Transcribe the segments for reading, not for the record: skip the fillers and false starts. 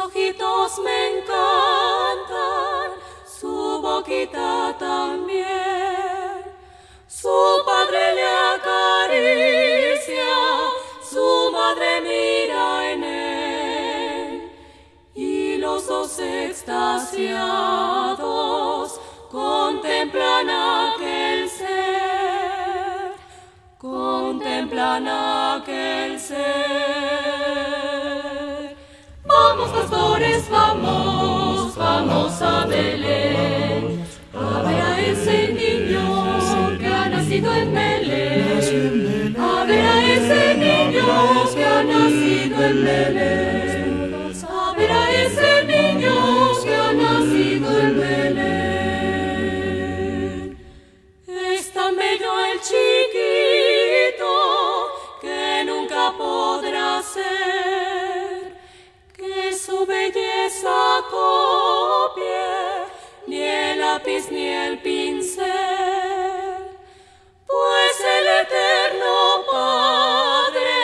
ojitos me encantan, su boquita también. Su padre le acaricia, su madre mira en él, y los dos extasiados contemplan aquel ser, contemplan aquel ser. Vamos, pastores, vamos, vamos a Belén, a ver a ese niño que ha nacido en Belén, a ver a ese niño que ha nacido en Belén, a ver a ese niño que ha nacido en Belén. Es tan bello el chiquito que nunca podrá ser, que su belleza copie ni el lápiz ni el pincel, pues el eterno Padre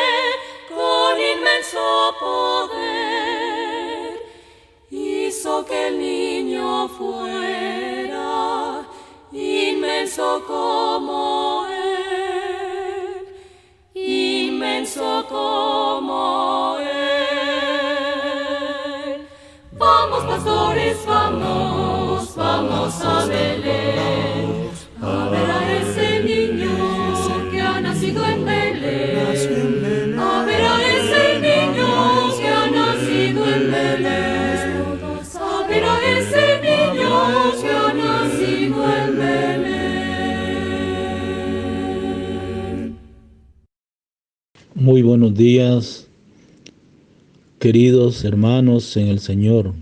con inmenso poder hizo que el niño fuera inmenso como él, inmenso como él. Vamos, pastores, vamos, vamos a Belén, a ver a ese niño que ha nacido en Belén, a ver a ese niño que ha nacido en Belén, a ver a ese niño que ha nacido en Belén. Muy buenos días, queridos hermanos en el Señor,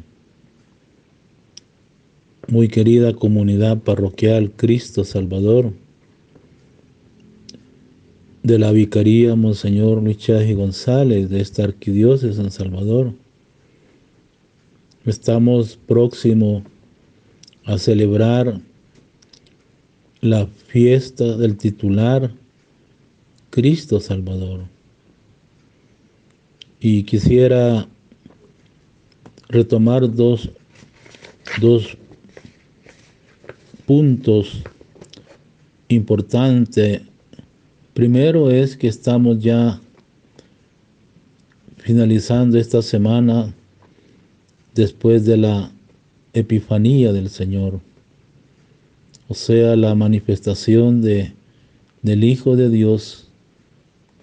muy querida comunidad parroquial Cristo Salvador de la Vicaría Monseñor Luis Chávez González de esta Arquidiócesis de San Salvador. Estamos próximos a celebrar la fiesta del titular Cristo Salvador. Y quisiera retomar dos puntos importantes. Primero es que estamos ya finalizando esta semana después de la Epifanía del Señor, o sea, la manifestación del Hijo de Dios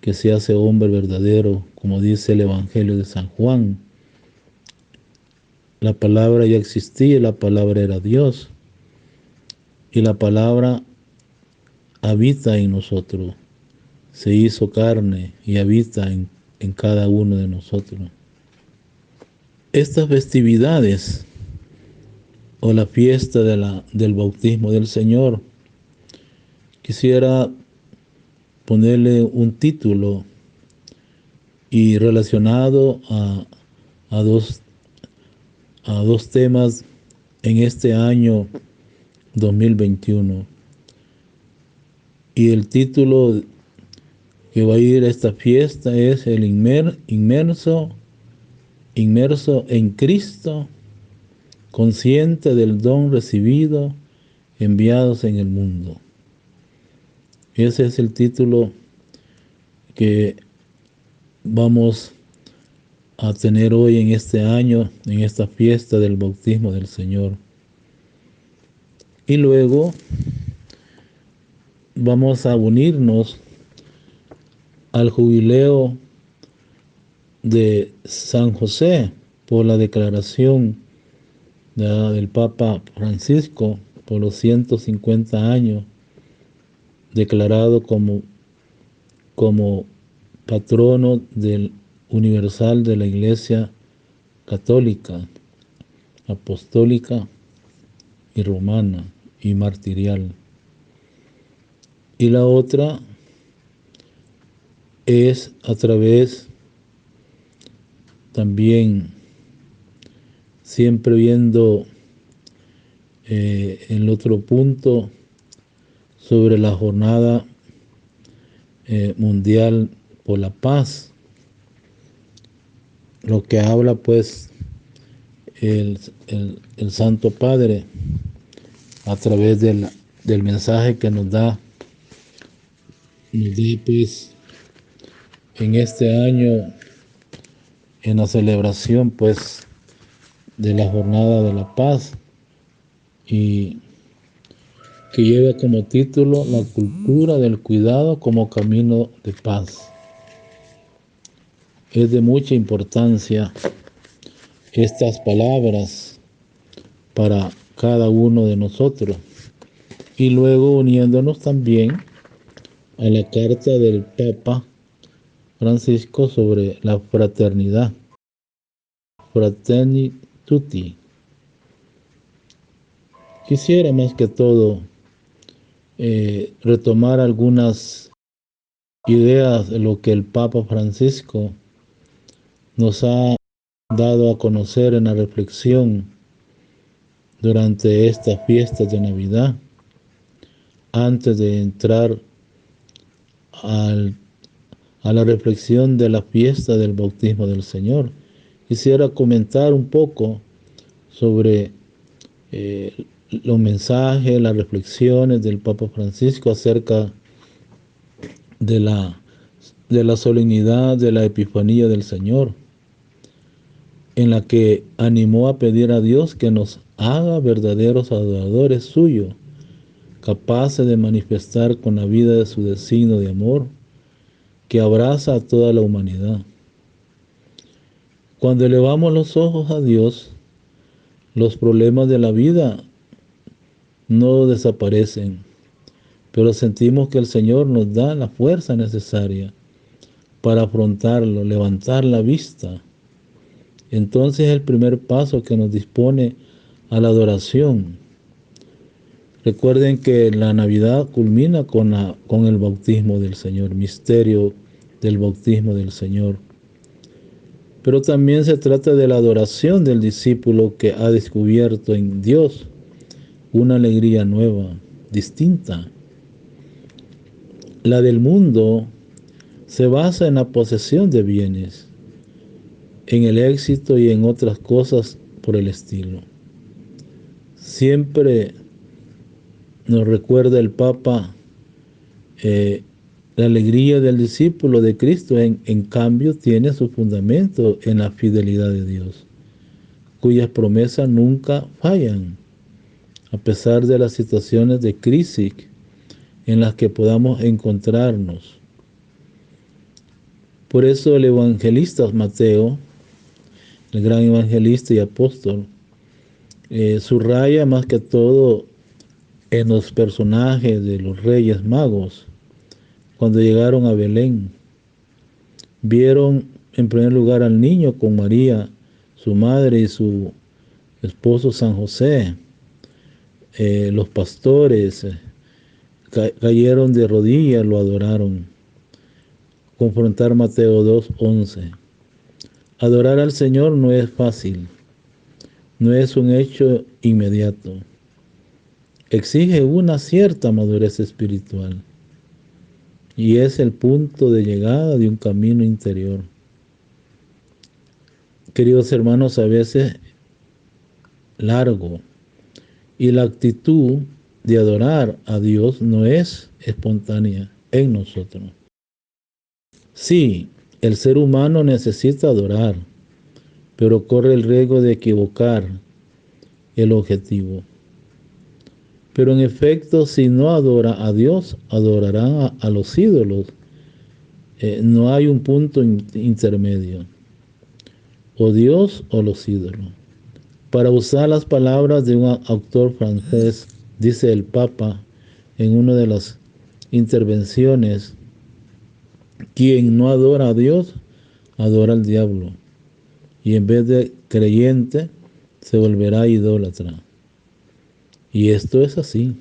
que se hace hombre verdadero, como dice el Evangelio de San Juan. La palabra ya existía, la palabra era Dios, y la palabra habita en nosotros, se hizo carne y habita en cada uno de nosotros. Estas festividades o la fiesta del bautismo del Señor, quisiera ponerle un título y relacionado a dos temas en este año 2021. Y el título que va a ir a esta fiesta es el inmerso en Cristo, consciente del don recibido, enviados en el mundo. Ese es el título que vamos a tener hoy en este año, en esta fiesta del bautismo del Señor. Y luego vamos a unirnos al jubileo de San José por la declaración del Papa Francisco por los 150 años, declarado como patrono universal de la Iglesia católica, apostólica y romana y martirial. Y la otra es a través también, siempre viendo el otro punto sobre la jornada mundial por la paz, lo que habla pues el Santo Padre a través del mensaje que nos da pues en este año, en la celebración pues de la Jornada de la Paz, y que lleva como título La cultura del cuidado como camino de paz. Es de mucha importancia estas palabras para cada uno de nosotros, y luego uniéndonos también a la carta del Papa Francisco sobre la fraternidad, Fratelli Tutti. Quisiera más que todo retomar algunas ideas de lo que el Papa Francisco nos ha dado a conocer en la reflexión durante estas fiestas de Navidad, antes de entrar a la reflexión de la fiesta del bautismo del Señor. Quisiera comentar un poco sobre los mensajes, las reflexiones del Papa Francisco acerca de la solemnidad de la Epifanía del Señor, en la que animó a pedir a Dios que nos haga verdaderos adoradores suyos, capaces de manifestar con la vida de su designio de amor, que abraza a toda la humanidad. Cuando elevamos los ojos a Dios, los problemas de la vida no desaparecen, pero sentimos que el Señor nos da la fuerza necesaria para afrontarlo, levantar la vista. Entonces el primer paso que nos dispone a la adoración. Recuerden que la Navidad culmina con el bautismo del Señor, misterio del bautismo del Señor. Pero también se trata de la adoración del discípulo que ha descubierto en Dios una alegría nueva, distinta. La del mundo se basa en la posesión de bienes, en el éxito y en otras cosas por el estilo. Siempre nos recuerda el Papa la alegría del discípulo de Cristo, en cambio, tiene su fundamento en la fidelidad de Dios, cuyas promesas nunca fallan, a pesar de las situaciones de crisis en las que podamos encontrarnos. Por eso el evangelista Mateo, el gran evangelista y apóstol, subraya más que todo en los personajes de los reyes magos. Cuando llegaron a Belén, vieron en primer lugar al niño con María, su madre, y su esposo San José. Los pastores cayeron de rodillas, lo adoraron. Confrontar Mateo 2:11. Adorar al Señor no es fácil, no es un hecho inmediato. Exige una cierta madurez espiritual y es el punto de llegada de un camino interior. Queridos hermanos, a veces largo, y la actitud de adorar a Dios no es espontánea en nosotros. Sí, el ser humano necesita adorar, pero corre el riesgo de equivocar el objetivo. Pero en efecto, si no adora a Dios, adorarán a los ídolos. No hay un punto intermedio, o Dios o los ídolos. Para usar las palabras de un autor francés, dice el Papa en una de las intervenciones: quien no adora a Dios, adora al diablo, y en vez de creyente, se volverá idólatra. Y esto es así.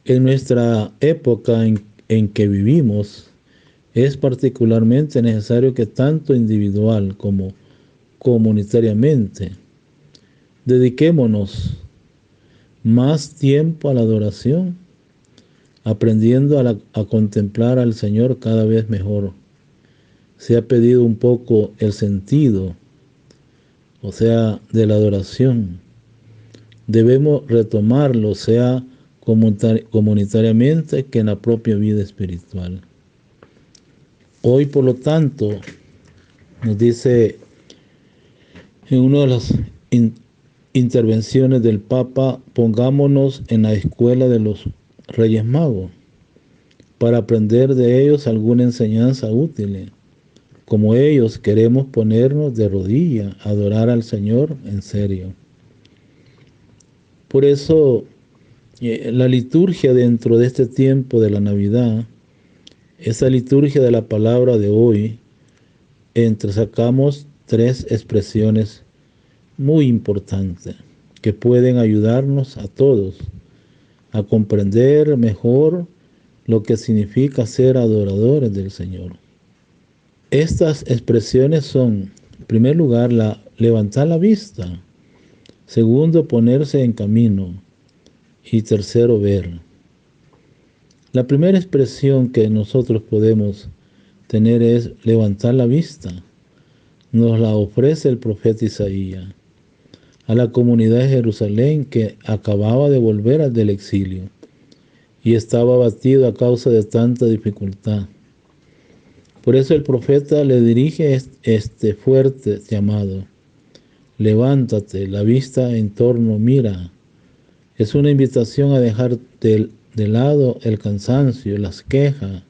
En nuestra época en que vivimos, es particularmente necesario que tanto individual como comunitariamente dediquémonos más tiempo a la adoración, aprendiendo a contemplar al Señor cada vez mejor. Se ha perdido un poco el sentido o sea, de la adoración. Debemos retomarlo, sea comunitariamente que en la propia vida espiritual. Hoy, por lo tanto, nos dice en una de las intervenciones del Papa, pongámonos en la escuela de los Reyes Magos para aprender de ellos alguna enseñanza útil. Como ellos queremos ponernos de rodillas, adorar al Señor en serio. Por eso la liturgia dentro de este tiempo de la Navidad, esa liturgia de la palabra de hoy, sacamos tres expresiones muy importantes que pueden ayudarnos a todos a comprender mejor lo que significa ser adoradores del Señor. Estas expresiones son, en primer lugar, levantar la vista, segundo, ponerse en camino y tercero, ver. La primera expresión que nosotros podemos tener es levantar la vista. Nos la ofrece el profeta Isaías a la comunidad de Jerusalén que acababa de volver del exilio y estaba abatido a causa de tanta dificultad. Por eso el profeta le dirige este fuerte llamado: levántate, la vista en torno, mira. Es una invitación a dejar de lado el cansancio, las quejas,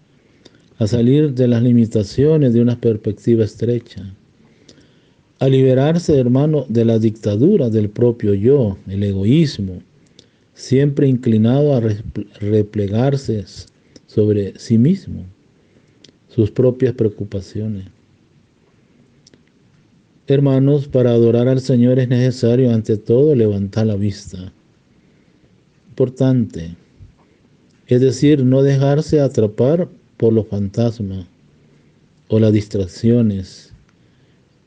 a salir de las limitaciones de una perspectiva estrecha, a liberarse, hermano, de la dictadura del propio yo, el egoísmo, siempre inclinado a replegarse sobre sí mismo, sus propias preocupaciones. Hermanos, para adorar al Señor es necesario ante todo levantar la vista. Importante, es decir, no dejarse atrapar por los fantasmas o las distracciones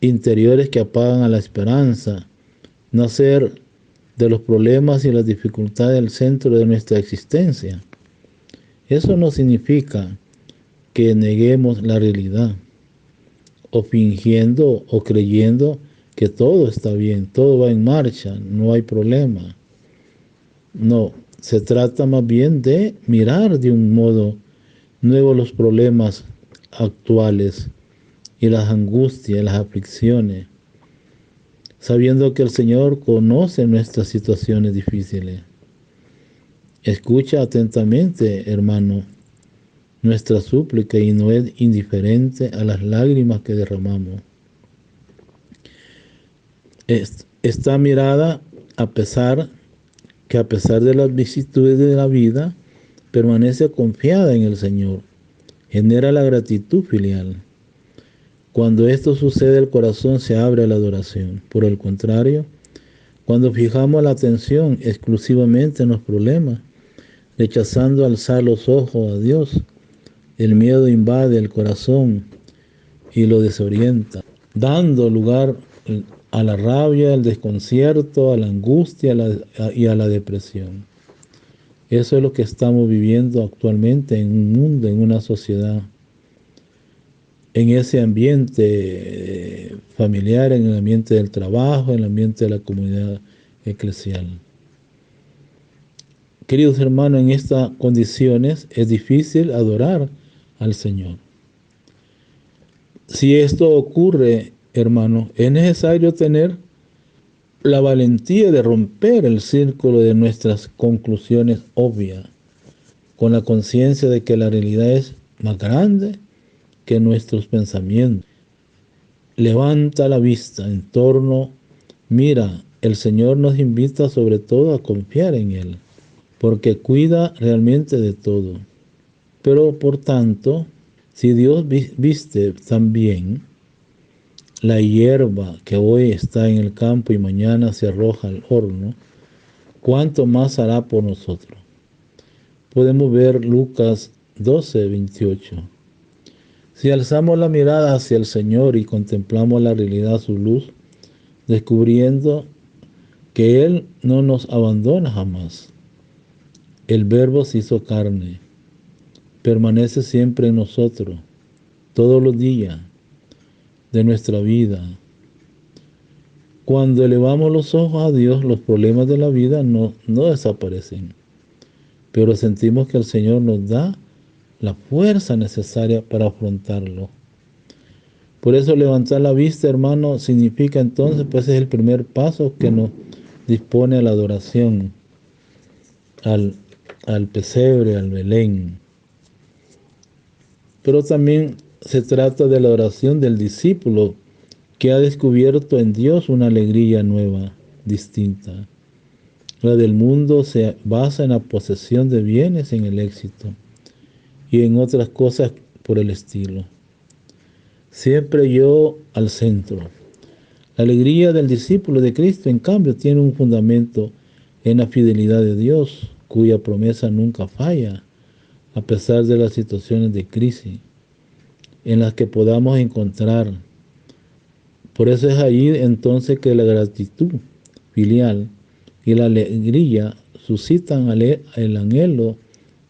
interiores que apagan a la esperanza, no hacer de los problemas y las dificultades el centro de nuestra existencia. Eso no significa que neguemos la realidad, o fingiendo o creyendo que todo está bien, todo va en marcha, no hay problema. No, se trata más bien de mirar de un modo nuevo los problemas actuales y las angustias, las aflicciones, sabiendo que el Señor conoce nuestras situaciones difíciles. Escucha atentamente, hermano, nuestra súplica y no es indiferente a las lágrimas que derramamos. Esta mirada, a pesar de las vicisitudes de la vida, permanece confiada en el Señor, genera la gratitud filial. Cuando esto sucede, el corazón se abre a la adoración. Por el contrario, cuando fijamos la atención exclusivamente en los problemas, rechazando alzar los ojos a Dios, el miedo invade el corazón y lo desorienta, dando lugar a la rabia, al desconcierto, a la angustia y a la depresión. Eso es lo que estamos viviendo actualmente en un mundo, en una sociedad, en ese ambiente familiar, en el ambiente del trabajo, en el ambiente de la comunidad eclesial. Queridos hermanos, en estas condiciones es difícil adorar al Señor. Si esto ocurre, hermanos, es necesario tener la valentía de romper el círculo de nuestras conclusiones obvias, con la conciencia de que la realidad es más grande que nuestros pensamientos. Levanta la vista en torno, mira, el Señor nos invita sobre todo a confiar en Él, porque cuida realmente de todo. Pero por tanto, si Dios viste también la hierba que hoy está en el campo y mañana se arroja al horno, ¿cuánto más hará por nosotros? Podemos ver Lucas 12:28. Si alzamos la mirada hacia el Señor y contemplamos la realidad a su luz, descubriendo que Él no nos abandona jamás. El Verbo se hizo carne, permanece siempre en nosotros, todos los días de nuestra vida. Cuando elevamos los ojos a Dios, los problemas de la vida no desaparecen, pero sentimos que el Señor nos da la fuerza necesaria para afrontarlo. Por eso levantar la vista, hermano, significa entonces, pues es el primer paso que nos dispone a la adoración, al pesebre, al Belén. Pero también se trata de la oración del discípulo que ha descubierto en Dios una alegría nueva, distinta. La del mundo se basa en la posesión de bienes, en el éxito y en otras cosas por el estilo. Siempre yo al centro. La alegría del discípulo de Cristo, en cambio, tiene un fundamento en la fidelidad de Dios, cuya promesa nunca falla, a pesar de las situaciones de crisis en las que podamos encontrar. Por eso es ahí entonces que la gratitud filial y la alegría suscitan el anhelo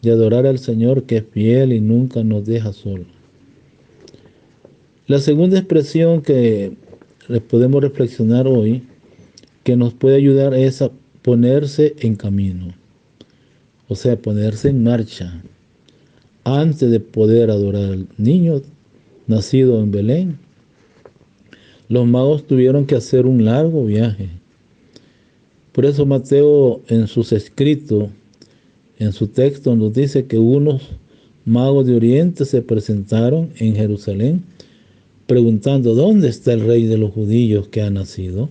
de adorar al Señor, que es fiel y nunca nos deja solos. La segunda expresión que podemos reflexionar hoy, que nos puede ayudar, es a ponerse en camino, o sea, ponerse en marcha. Antes de poder adorar al niño nacido en Belén, los magos tuvieron que hacer un largo viaje. Por eso Mateo en sus escritos, en su texto, nos dice que unos magos de Oriente se presentaron en Jerusalén preguntando: ¿dónde está el rey de los judíos que ha nacido?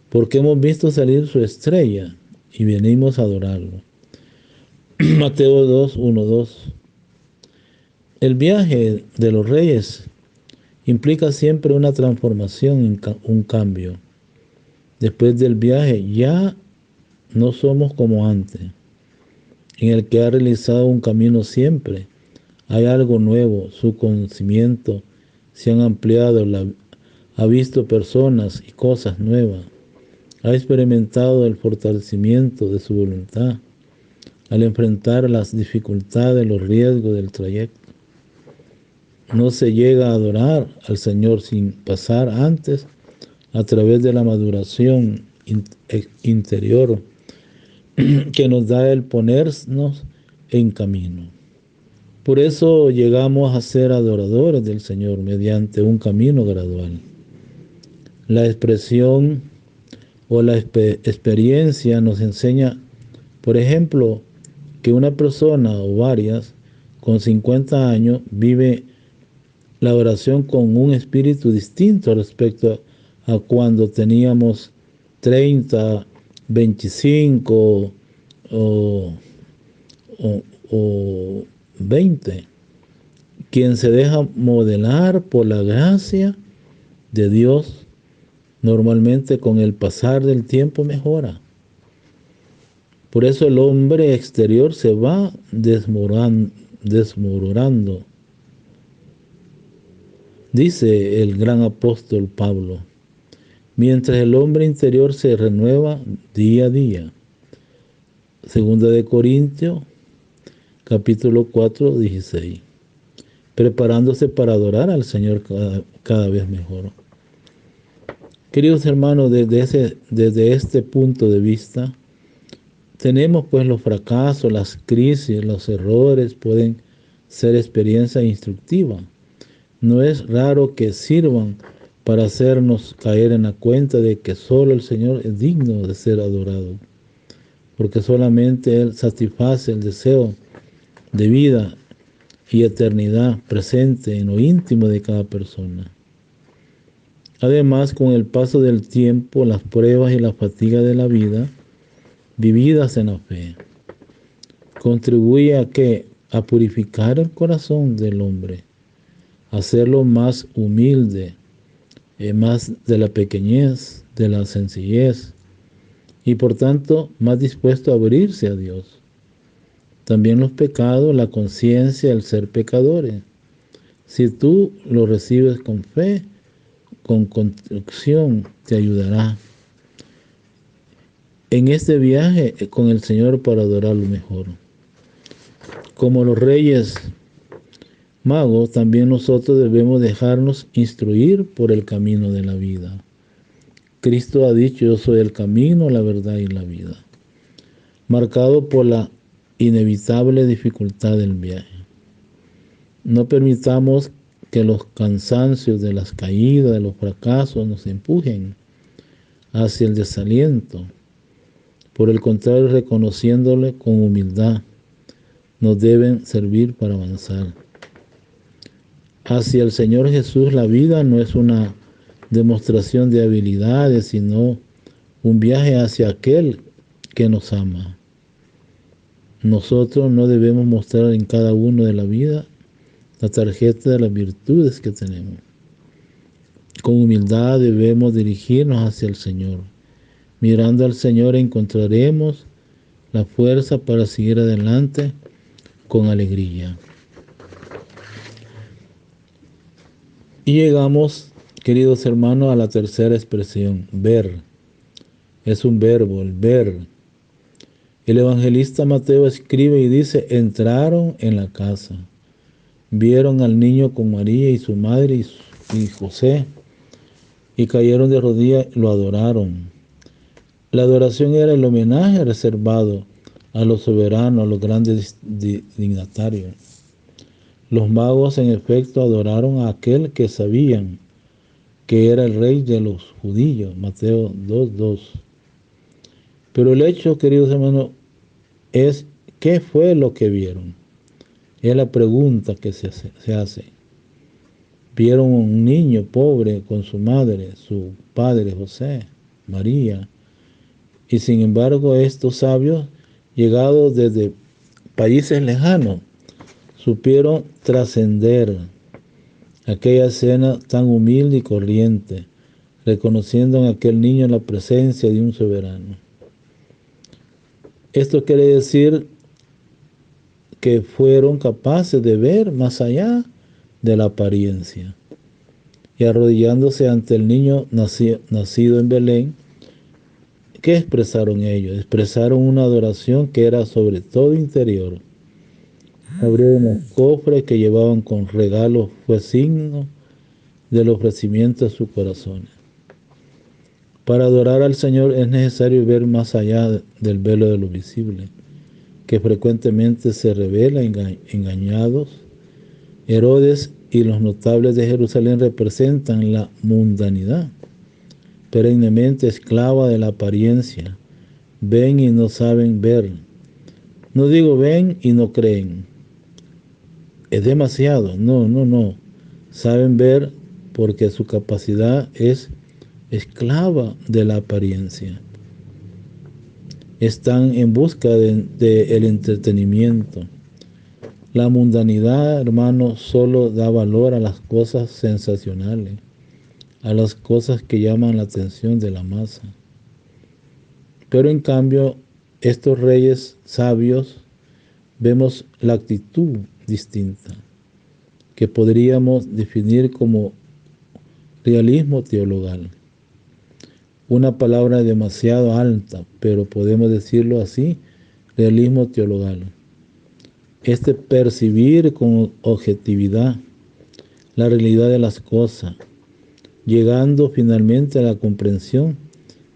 Porque hemos visto salir su estrella y venimos a adorarlo. Mateo 2, 1, 2. El viaje de los reyes implica siempre una transformación, un cambio. Después del viaje ya no somos como antes. En el que ha realizado un camino siempre hay algo nuevo, su conocimiento se han ampliado, ha visto personas y cosas nuevas, ha experimentado el fortalecimiento de su voluntad al enfrentar las dificultades, los riesgos del trayecto. No se llega a adorar al Señor sin pasar antes a través de la maduración interior que nos da el ponernos en camino. Por eso llegamos a ser adoradores del Señor mediante un camino gradual. La expresión o la experiencia nos enseña, por ejemplo, que una persona o varias con 50 años vive la oración con un espíritu distinto respecto a cuando teníamos 30, 25 o 20. Quien se deja modelar por la gracia de Dios, normalmente con el pasar del tiempo mejora. Por eso el hombre exterior se va desmoronando. Dice el gran apóstol Pablo, mientras el hombre interior se renueva día a día. Segunda de Corintios, capítulo 4, 16. Preparándose para adorar al Señor cada vez mejor. Queridos hermanos, desde este punto de vista, tenemos pues los fracasos, las crisis, los errores pueden ser experiencias instructivas. No es raro que sirvan para hacernos caer en la cuenta de que solo el Señor es digno de ser adorado, porque solamente Él satisface el deseo de vida y eternidad presente en lo íntimo de cada persona. Además, con el paso del tiempo, las pruebas y la fatiga de la vida, vividas en la fe, contribuye a purificar el corazón del hombre, hacerlo más humilde, más de la pequeñez, de la sencillez, y por tanto más dispuesto a abrirse a Dios. También los pecados, la conciencia, el ser pecadores. Si tú lo recibes con fe, con contrición, te ayudará en este viaje con el Señor para adorarlo mejor. Como los reyes magos, también nosotros debemos dejarnos instruir por el camino de la vida. Cristo ha dicho: yo soy el camino, la verdad y la vida. Marcado por la inevitable dificultad del viaje. No permitamos que los cansancios de las caídas, de los fracasos nos empujen hacia el desaliento. Por el contrario, reconociéndole con humildad, nos deben servir para avanzar. Hacia el Señor Jesús la vida no es una demostración de habilidades, sino un viaje hacia aquel que nos ama. Nosotros no debemos mostrar en cada uno de la vida la tarjeta de las virtudes que tenemos. Con humildad debemos dirigirnos hacia el Señor. Mirando al Señor encontraremos la fuerza para seguir adelante con alegría. Y llegamos, queridos hermanos, a la tercera expresión, ver. Es un verbo, el ver. El evangelista Mateo escribe y dice: entraron en la casa, vieron al niño con María y su madre y José, y cayeron de rodillas y lo adoraron. La adoración era el homenaje reservado a los soberanos, a los grandes dignatarios. Los magos, en efecto, adoraron a aquel que sabían que era el rey de los judíos, Mateo 2:2. Pero el hecho, queridos hermanos, es ¿qué fue lo que vieron? Es la pregunta que se hace. Vieron un niño pobre con su madre, su padre José, María, y sin embargo estos sabios, llegados desde países lejanos, supieron trascender aquella escena tan humilde y corriente, reconociendo en aquel niño la presencia de un soberano. Esto quiere decir que fueron capaces de ver más allá de la apariencia. Y arrodillándose ante el niño nacido en Belén, ¿qué expresaron ellos? Expresaron una adoración que era sobre todo interior. Abrieron los cofres que llevaban con regalos, fue signo del ofrecimiento de sus corazones. Para adorar al Señor es necesario ver más allá del velo de lo visible, que frecuentemente se revela engañados. Herodes y los notables de Jerusalén representan la mundanidad, perennemente esclava de la apariencia. Ven y no saben ver. No digo ven y no creen. Es demasiado. No. Saben ver porque su capacidad es esclava de la apariencia. Están en busca del entretenimiento. La mundanidad, hermano, solo da valor a las cosas sensacionales, a las cosas que llaman la atención de la masa. Pero en cambio, estos reyes sabios, vemos la actitud distinta, que podríamos definir como realismo teologal. Una palabra demasiado alta, pero podemos decirlo así, realismo teologal. Este percibir con objetividad la realidad de las cosas, llegando finalmente a la comprensión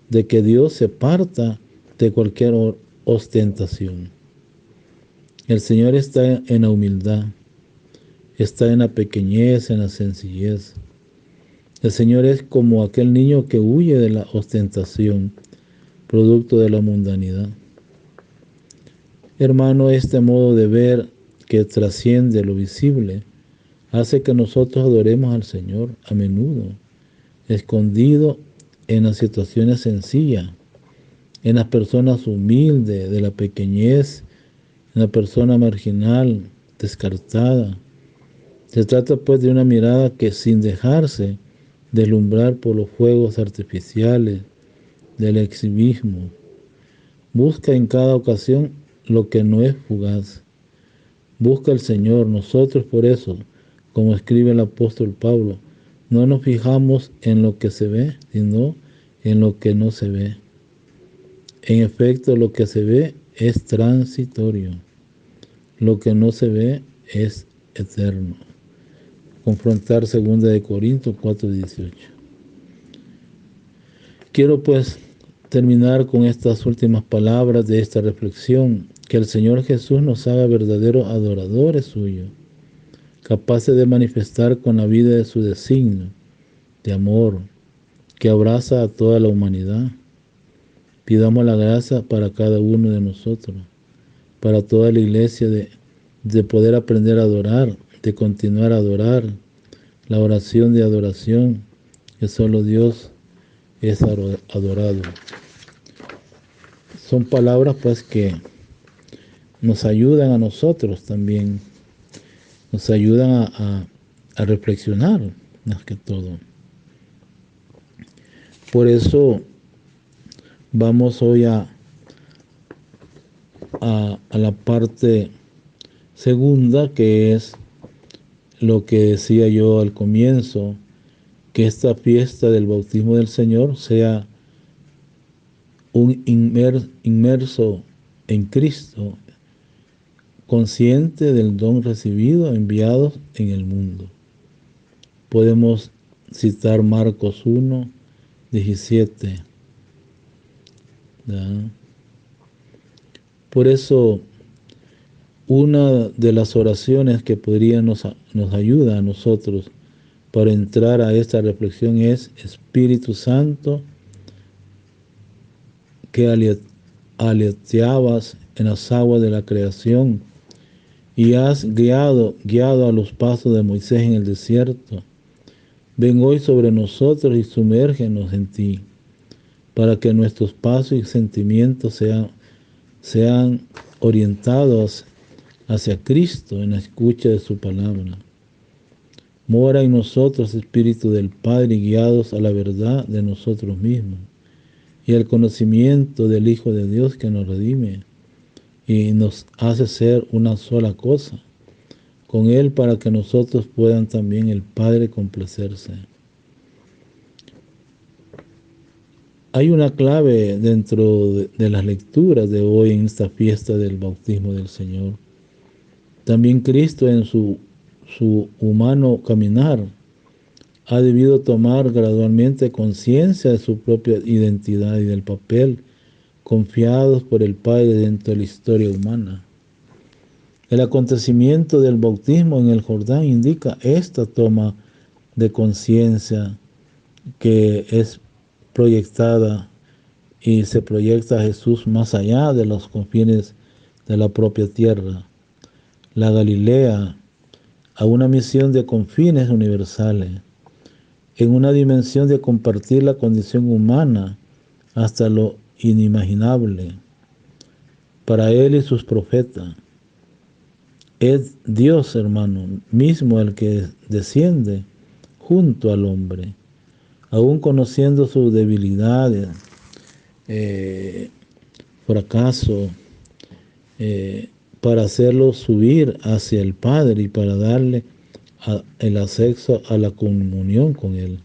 de que Dios se aparta de cualquier ostentación. El Señor está en la humildad, está en la pequeñez, en la sencillez. El Señor es como aquel niño que huye de la ostentación, producto de la mundanidad. Hermano, este modo de ver que trasciende lo visible hace que nosotros adoremos al Señor a menudo, escondido en las situaciones sencillas, en las personas humildes, de la pequeñez, en la persona marginal, descartada. Se trata pues de una mirada que, sin dejarse deslumbrar por los fuegos artificiales del exhibismo, busca en cada ocasión lo que no es fugaz. Busca al Señor. Nosotros por eso, como escribe el apóstol Pablo, no nos fijamos en lo que se ve, sino en lo que no se ve. En efecto, lo que se ve es transitorio. Lo que no se ve es eterno. Confrontar 2 Corintios 4:18. Quiero pues terminar con estas últimas palabras de esta reflexión, que el Señor Jesús nos haga verdaderos adoradores suyos, capaces de manifestar con la vida de su designio, de amor, que abraza a toda la humanidad. Pidamos la gracia para cada uno de nosotros, para toda la iglesia, de poder aprender a adorar, de continuar a adorar, la oración de adoración, que solo Dios es adorado. Son palabras pues que nos ayudan a nosotros también, nos ayudan a reflexionar más que todo. Por eso vamos hoy a la parte segunda, que es lo que decía yo al comienzo, que esta fiesta del bautismo del Señor sea un inmerso en Cristo, consciente del don recibido, enviado en el mundo. Podemos citar Marcos 1, 17. ¿Ya? Por eso, una de las oraciones que nos ayuda a nosotros para entrar a esta reflexión es: Espíritu Santo, que aleteabas en las aguas de la creación y has guiado a los pasos de Moisés en el desierto, ven hoy sobre nosotros y sumérgenos en ti, para que nuestros pasos y sentimientos sean orientados hacia Cristo en la escucha de su palabra. Mora en nosotros, Espíritu del Padre, guiados a la verdad de nosotros mismos y al conocimiento del Hijo de Dios, que nos redime y nos hace ser una sola cosa con Él, para que nosotros puedan también el Padre complacerse. Hay una clave dentro de las lecturas de hoy en esta fiesta del bautismo del Señor. También Cristo, en su humano caminar, ha debido tomar gradualmente conciencia de su propia identidad y del papel confiados por el Padre dentro de la historia humana. El acontecimiento del bautismo en el Jordán indica esta toma de conciencia que es proyectada, y se proyecta a Jesús más allá de los confines de la propia tierra, la Galilea, a una misión de confines universales, en una dimensión de compartir la condición humana hasta lo inimaginable. Para Él y sus profetas, es Dios, hermano, mismo el que desciende junto al hombre, aún conociendo sus debilidades, fracaso, para hacerlo subir hacia el Padre y para darle el acceso a la comunión con Él.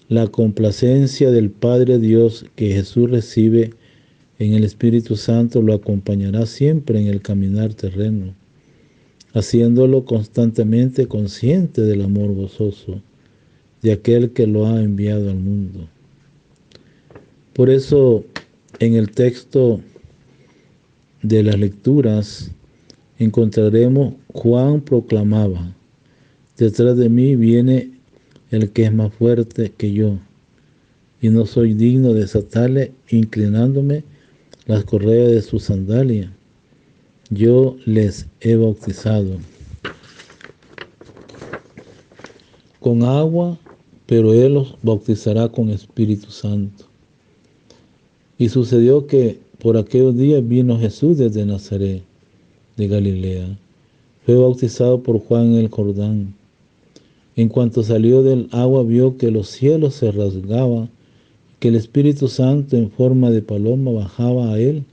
La complacencia del Padre Dios que Jesús recibe en el Espíritu Santo lo acompañará siempre en el caminar terreno, haciéndolo constantemente consciente del amor gozoso de aquel que lo ha enviado al mundo. Por eso, en el texto de las lecturas encontraremos: Juan proclamaba, detrás de mí viene el que es más fuerte que yo, y no soy digno de desatarle, inclinándome las correas de su sandalia. Yo les he bautizado con agua, pero Él los bautizará con Espíritu Santo. Y sucedió que por aquellos días vino Jesús desde Nazaret de Galilea. Fue bautizado por Juan en el Jordán. En cuanto salió del agua, vio que los cielos se rasgaban, que el Espíritu Santo en forma de paloma bajaba a él,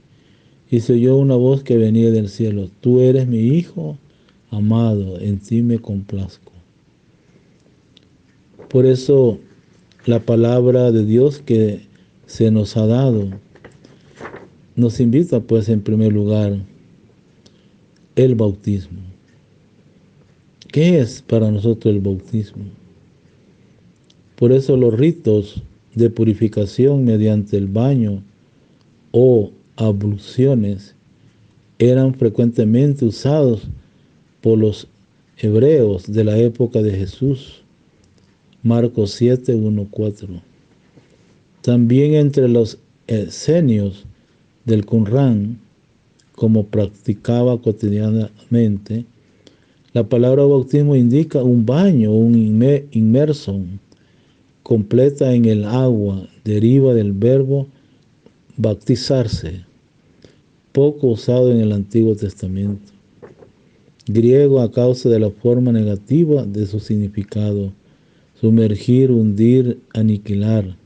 y se oyó una voz que venía del cielo: Tú eres mi Hijo amado, en ti me complazco. Por eso la palabra de Dios que se nos ha dado nos invita, pues, en primer lugar, el bautismo. ¿Qué es para nosotros el bautismo? Por eso los ritos de purificación mediante el baño o abluciones eran frecuentemente usados por los hebreos de la época de Jesús. Marcos 7, 1, 4. También entre los esenios del Qumrán, como practicaba cotidianamente, la palabra bautismo indica un baño, un inmersión completa en el agua, deriva del verbo bautizarse, poco usado en el Antiguo Testamento. Griego a causa de la forma negativa de su significado: sumergir, hundir, aniquilar,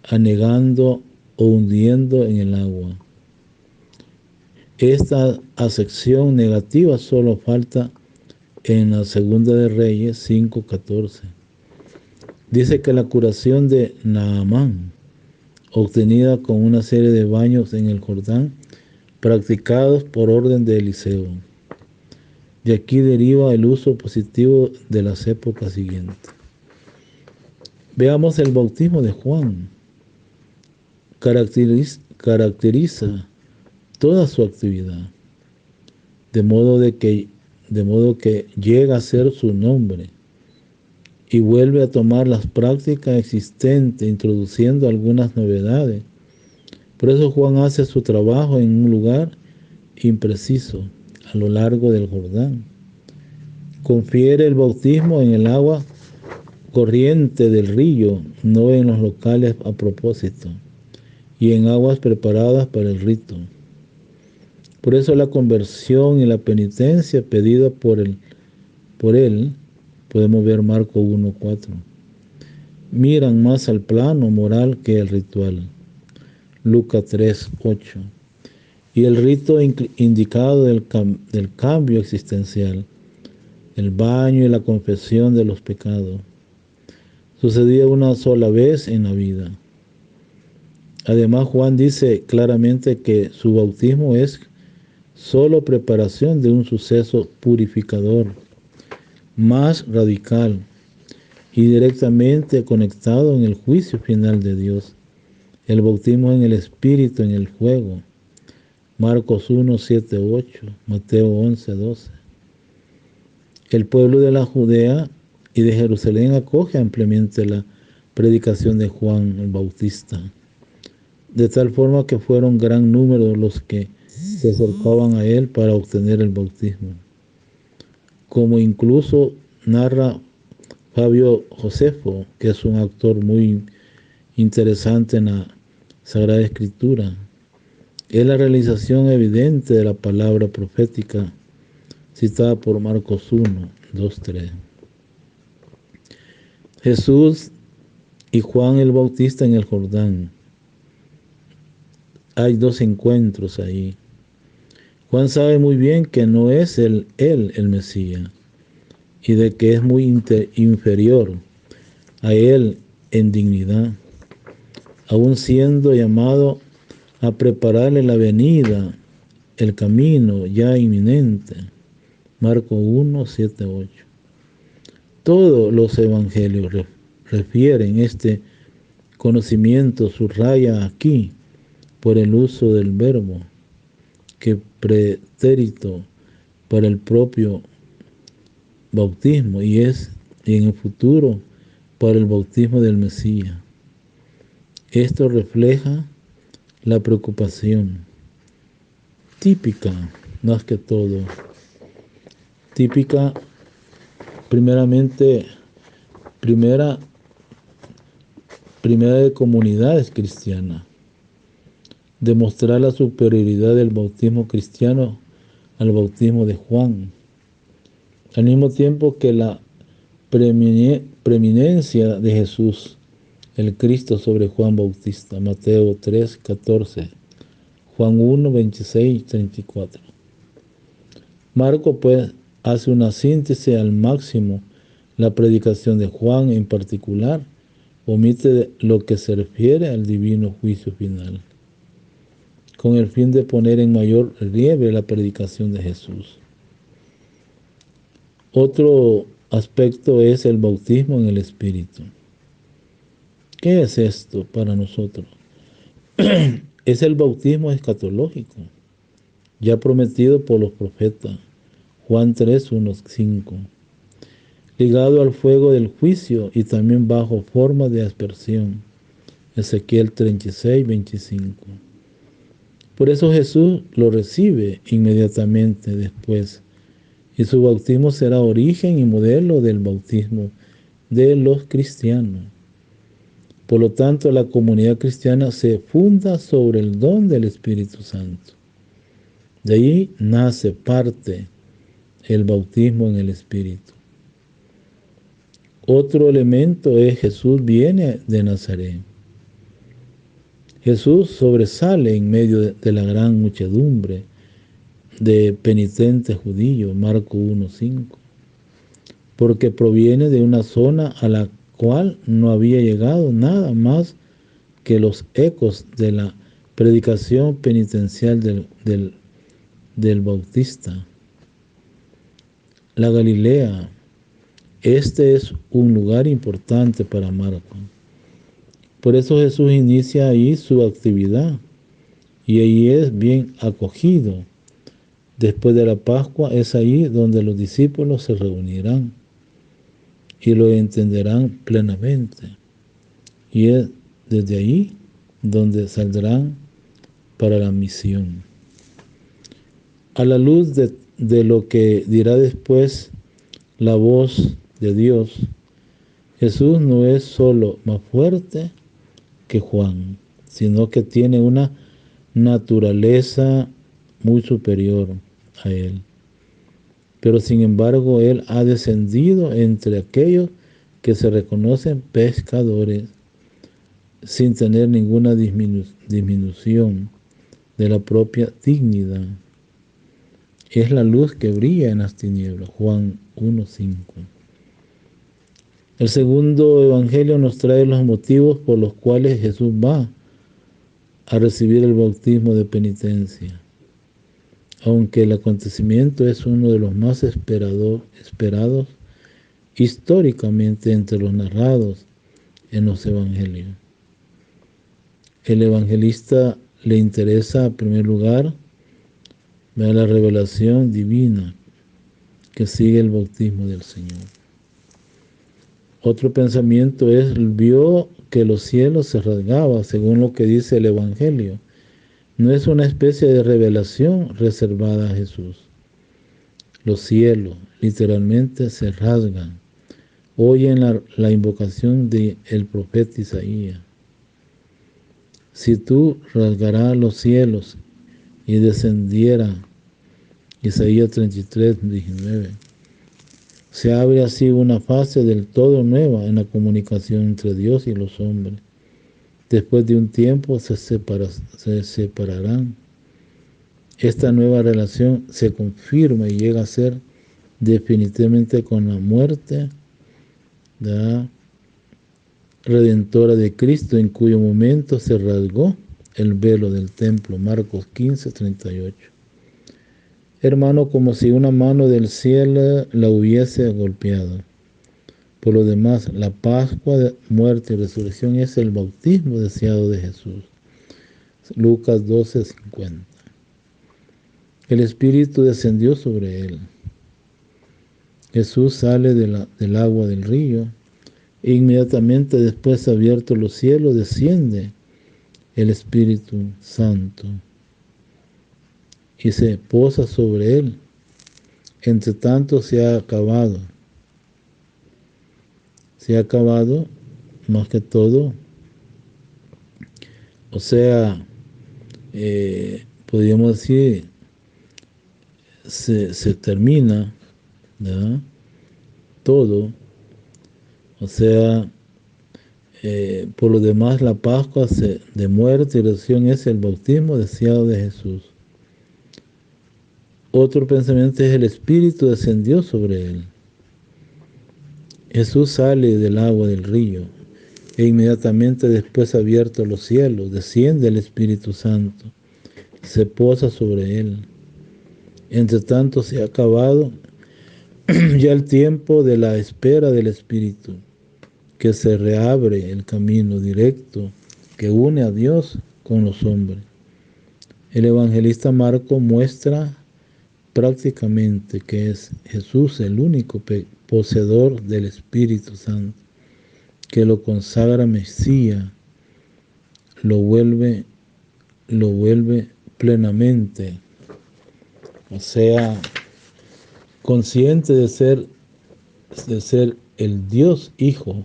anegando o hundiendo en el agua. Esta acepción negativa solo falta en la Segunda de Reyes 5:14. Dice que la curación de Naamán, obtenida con una serie de baños en el Jordán, practicados por orden de Eliseo. De aquí deriva el uso positivo de las épocas siguientes. Veamos el bautismo de Juan. Caracteriza toda su actividad, de modo que llega a ser su nombre y vuelve a tomar las prácticas existentes, introduciendo algunas novedades. Por eso Juan hace su trabajo en un lugar impreciso, a lo largo del Jordán. Confiere el bautismo en el agua corriente del río, no en los locales a propósito, y en aguas preparadas para el rito. Por eso la conversión y la penitencia pedida por él, podemos ver Marcos 1:4. Miran más al plano moral que el ritual. Lucas 3:8. Y el rito indicado del cambio existencial, el baño y la confesión de los pecados, sucedía una sola vez en la vida. Además, Juan dice claramente que su bautismo es solo preparación de un suceso purificador, más radical y directamente conectado en el juicio final de Dios, el bautismo en el Espíritu, en el fuego. Marcos 1, 7, 8, Mateo 11, 12. El pueblo de la Judea y de Jerusalén acoge ampliamente la predicación de Juan el Bautista, de tal forma que fueron gran número los que se acercaban a él para obtener el bautismo, como incluso narra Fabio Josefo, que es un autor muy interesante en la Sagrada Escritura. Es la realización evidente de la palabra profética citada por Marcos 1, 2, 3. Jesús y Juan el Bautista en el Jordán. Hay dos encuentros ahí. Juan sabe muy bien que no es él el Mesías, y de que es muy inferior a él en dignidad, aún siendo llamado a prepararle la venida, el camino ya inminente. Marcos 1, 7, 8. Todos los evangelios refieren este conocimiento, subraya aquí, por el uso del verbo, que pretérito para el propio bautismo y en el futuro para el bautismo del Mesías. Esto refleja la preocupación típica, más que todo, típica primeramente, primera de comunidades cristianas, demostrar la superioridad del bautismo cristiano al bautismo de Juan, al mismo tiempo que la preeminencia de Jesús, el Cristo, sobre Juan Bautista. Mateo 3, 14, Juan 1, 26, 34. Marco pues hace una síntesis al máximo. La predicación de Juan en particular omite lo que se refiere al divino juicio final, con el fin de poner en mayor relieve la predicación de Jesús. Otro aspecto es el bautismo en el Espíritu. ¿Qué es esto para nosotros? Es el bautismo escatológico, ya prometido por los profetas. Juan 3, 1, 5. Ligado al fuego del juicio y también bajo forma de aspersión. Ezequiel 36, 25. Por eso Jesús lo recibe inmediatamente después, y su bautismo será origen y modelo del bautismo de los cristianos. Por lo tanto, la comunidad cristiana se funda sobre el don del Espíritu Santo. De ahí nace, parte el bautismo en el Espíritu. Otro elemento es Jesús viene de Nazaret. Jesús sobresale en medio de la gran muchedumbre de penitentes judíos, Marcos 1:5, porque proviene de una zona a la cual no había llegado nada más que los ecos de la predicación penitencial del Bautista. La Galilea, este es un lugar importante para Marcos. Por eso Jesús inicia ahí su actividad y ahí es bien acogido. Después de la Pascua es ahí donde los discípulos se reunirán y lo entenderán plenamente. Y es desde ahí donde saldrán para la misión. A la luz de lo que dirá después la voz de Dios, Jesús no es solo más fuerte que Juan, sino que tiene una naturaleza muy superior a él. Pero sin embargo, él ha descendido entre aquellos que se reconocen pescadores sin tener ninguna disminución de la propia dignidad. Es la luz que brilla en las tinieblas, Juan 1:5. El segundo evangelio nos trae los motivos por los cuales Jesús va a recibir el bautismo de penitencia. Aunque el acontecimiento es uno de los más esperados históricamente entre los narrados en los evangelios. El evangelista le interesa en primer lugar la revelación divina que sigue el bautismo del Señor. Otro pensamiento es, vio que los cielos se rasgaban, según lo que dice el evangelio. No es una especie de revelación reservada a Jesús. Los cielos literalmente se rasgan. Oyen la invocación del profeta Isaías. Si tú rasgarás los cielos y descendiera, Isaías 33, 19. Se abre así una fase del todo nueva en la comunicación entre Dios y los hombres. Después de un tiempo se separarán. Esta nueva relación se confirma y llega a ser definitivamente con la muerte redentora de Cristo, en cuyo momento se rasgó el velo del templo, Marcos 15, 38. Hermano, como si una mano del cielo la hubiese golpeado. Por lo demás, la Pascua, muerte y resurrección es el bautismo deseado de Jesús. Lucas 12, 50. El Espíritu descendió sobre él. Jesús sale del agua del río e inmediatamente después, abiertos los cielos, desciende el Espíritu Santo y se posa sobre él. Entre tanto se ha acabado más que todo, o sea, podríamos decir, se termina, ¿verdad? Todo, o sea, por lo demás la Pascua de muerte y resurrección es el bautismo deseado de Jesús. Otro pensamiento es el Espíritu descendió sobre él. Jesús sale del agua del río e inmediatamente después, abiertos los cielos, desciende el Espíritu Santo, se posa sobre él. Entre tanto se ha acabado ya el tiempo de la espera del Espíritu. que se reabre el camino directo que une a Dios con los hombres. El evangelista Marcos muestra prácticamente que es Jesús el único poseedor del Espíritu Santo, que lo consagra Mesías, lo vuelve plenamente, o sea, consciente de ser el Dios Hijo,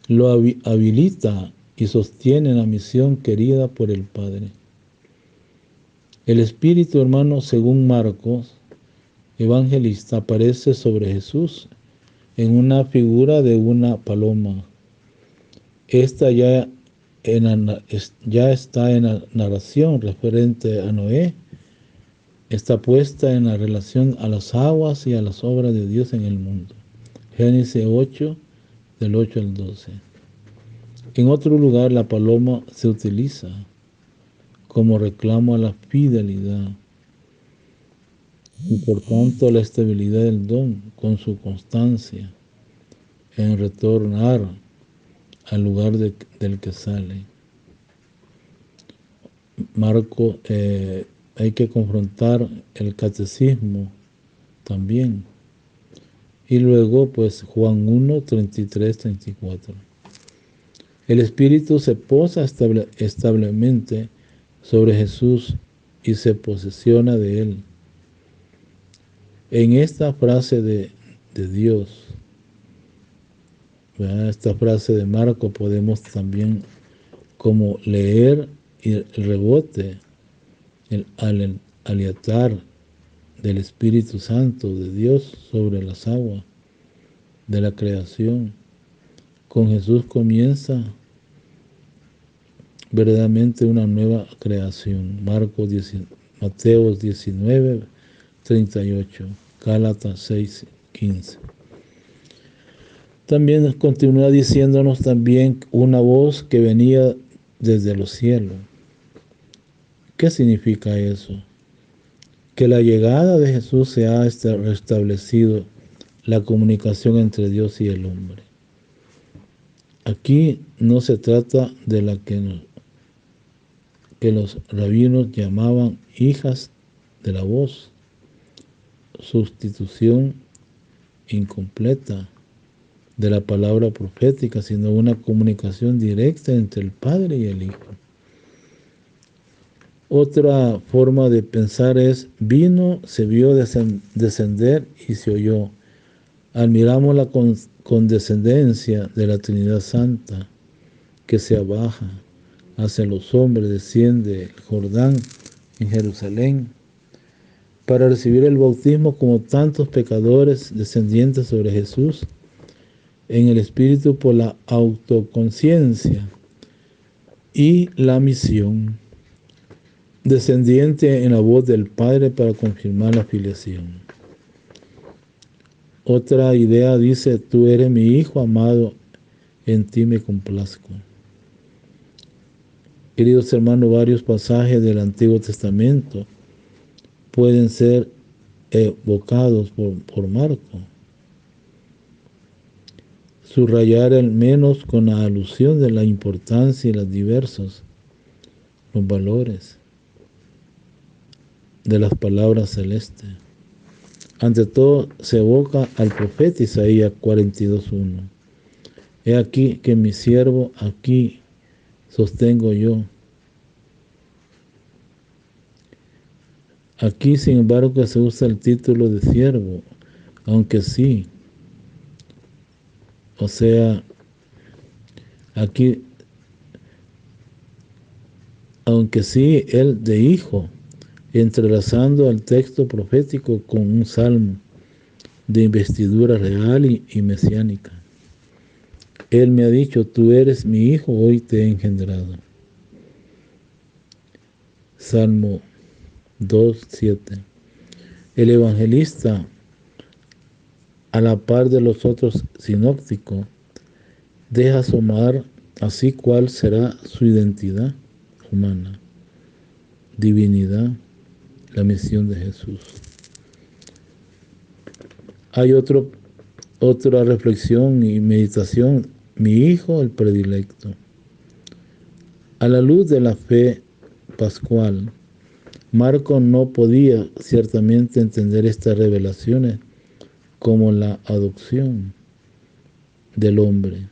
lo habilita y sostiene la misión querida por el Padre. El Espíritu, hermano, según Marcos, evangelista, aparece sobre Jesús en una figura de una paloma. Esta ya está en la narración referente a Noé, está puesta en la relación a las aguas y a las obras de Dios en el mundo. Génesis 8, del 8 al 12. En otro lugar, la paloma se utiliza como reclamo a la fidelidad y por tanto a la estabilidad del don, con su constancia en retornar al lugar del que sale. Marco, hay que confrontar el catecismo también. Y luego, pues, Juan 1, 33, 34. El Espíritu se posa establemente sobre Jesús y se posesiona de él. En esta frase de Dios, ¿verdad? Esta frase de Marco podemos también como leer el rebote, el aleatar del Espíritu Santo de Dios sobre las aguas de la creación. Con Jesús comienza verdaderamente una nueva creación. Mateo 19, 38, Gálatas 6, 15. También continúa diciéndonos también una voz que venía desde los cielos. ¿Qué significa eso? Que la llegada de Jesús se ha restablecido la comunicación entre Dios y el hombre. Aquí no se trata de la que los rabinos llamaban hijas de la voz, sustitución incompleta de la palabra profética, sino una comunicación directa entre el Padre y el Hijo. Otra forma de pensar es, vino, se vio descender y se oyó. Admiramos la condescendencia de la Trinidad Santa, que se abaja hacia los hombres, desciende el Jordán en Jerusalén, para recibir el bautismo como tantos pecadores descendientes sobre Jesús, en el Espíritu por la autoconciencia y la misión, descendiente en la voz del Padre para confirmar la filiación. Otra idea dice, tú eres mi Hijo amado, en ti me complazco. Queridos hermanos, varios pasajes del Antiguo Testamento pueden ser evocados por Marco. Subrayar al menos con la alusión de la importancia y los valores de las palabras celestes. Ante todo, se evoca al profeta Isaías 42:1. He aquí que mi siervo, aquí sostengo yo. Aquí, sin embargo, se usa el título de siervo, aunque sí. O sea, aquí, aunque sí, el de hijo, entrelazando al texto profético con un salmo de investidura real y mesiánica. Él me ha dicho, tú eres mi hijo, hoy te he engendrado. Salmo 2:7. El evangelista, a la par de los otros sinópticos, deja asomar así cuál será su identidad humana, divinidad, la misión de Jesús. Hay otra reflexión y meditación mi hijo el predilecto. A la luz de la fe pascual, Marcos no podía ciertamente entender estas revelaciones como la adopción del hombre.